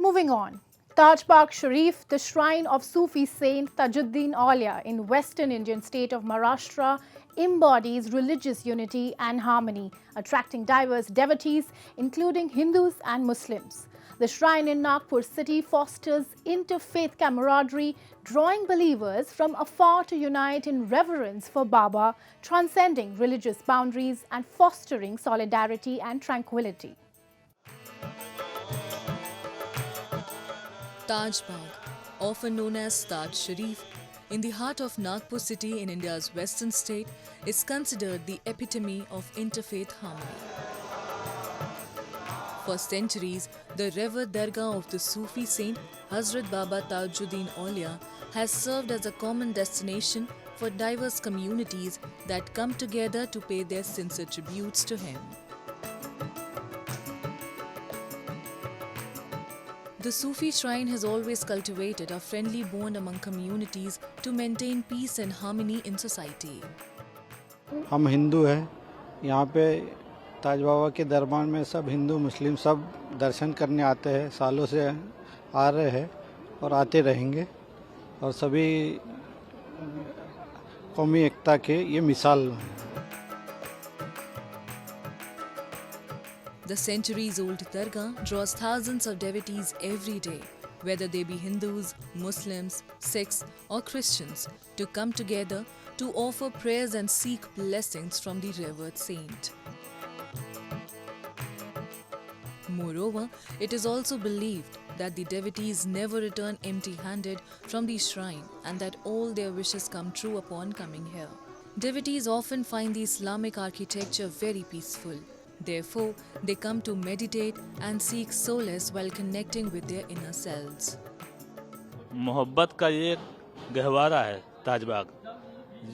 Moving on, Taj Bagh Sharif, the shrine of Sufi saint Tajuddin Aulia in western Indian state of Maharashtra, embodies religious unity and harmony, attracting diverse devotees including Hindus and Muslims. The shrine in Nagpur city fosters interfaith camaraderie, drawing believers from afar to unite in reverence for Baba, transcending religious boundaries and fostering solidarity and tranquility. Taj Bagh, often known as Taj Sharif, in the heart of Nagpur city in India's western state, is considered the epitome of interfaith harmony. For centuries, the revered dargah of the Sufi saint Hazrat Baba Tajuddin Aulia has served as a common destination for diverse communities that come together to pay their sincere tributes to him. The Sufi shrine has always cultivated a friendly bond among communities to maintain peace and harmony in society. हम हिंदू हैं, यहाँ पे ताज बाबा के दरबार में सब हिंदू मुस्लिम सब दर्शन करने आते हैं, सालों से आ रहे हैं और आते रहेंगे और सभी कौमी एकता के ये मिसाल हैं. The centuries-old dargah draws thousands of devotees every day, whether they be Hindus, Muslims, Sikhs or Christians, to come together to offer prayers and seek blessings from the revered saint. Moreover, it is also believed that the devotees never return empty-handed from the shrine and that all their wishes come true upon coming here. Devotees often find the Islamic architecture very peaceful. Therefore, they come to meditate and seek solace while connecting with their inner selves. मोहब्बत का ये गहवारा है ताज बाग,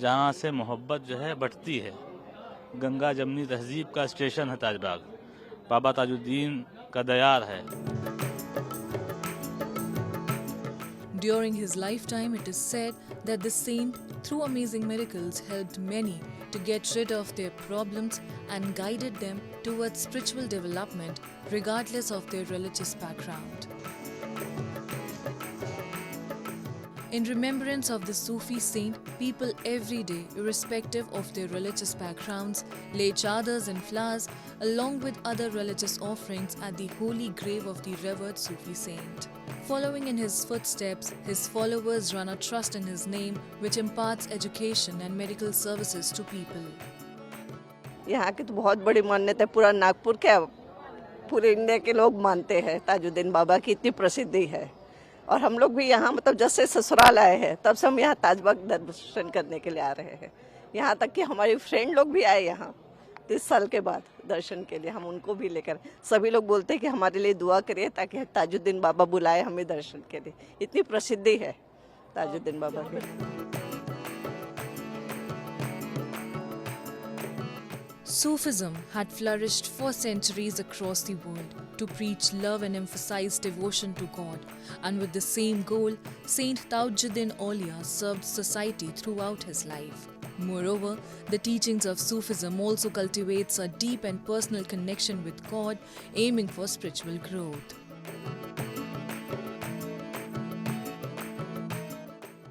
जहाँ से मोहब्बत जो है बढ़ती है. गंगा जमनी तहजीब का स्टेशन है ताज बाग. बाबा ताजुद्दीन का दयार है. During his lifetime, it is said that the saint, through amazing miracles, helped many to get rid of their problems and guided them towards spiritual development regardless of their religious background. In remembrance of the Sufi saint, people every day, irrespective of their religious backgrounds, lay chadars and flowers along with other religious offerings at the holy grave of the revered Sufi saint. Following in his footsteps, his followers run a trust in his name which imparts education and medical services to people. यहाँ की तो बहुत बड़ी मान्यता है, पूरा नागपुर क्या पूरे इंडिया के लोग मानते हैं. ताजुद्दीन बाबा की इतनी प्रसिद्धि है और हम लोग भी यहाँ मतलब जब से ससुराल आए हैं तब से हम यहाँ ताजबाग दर्शन करने के लिए आ रहे हैं. यहाँ तक कि हमारी फ्रेंड लोग भी आए यहाँ 30 साल के बाद दर्शन के लिए. हम उनको भी लेकर, सभी लोग बोलते हैं कि हमारे लिए दुआ करिए ताकि ताजुद्दीन बाबा बुलाए हमें दर्शन के लिए. इतनी प्रसिद्धि है ताजुद्दीन बाबा की. Sufism had flourished for centuries across the world to preach love and emphasize devotion to God, and with the same goal, Saint Tajuddin Aulia served society throughout his life. Moreover, the teachings of Sufism also cultivates a deep and personal connection with God, aiming for spiritual growth.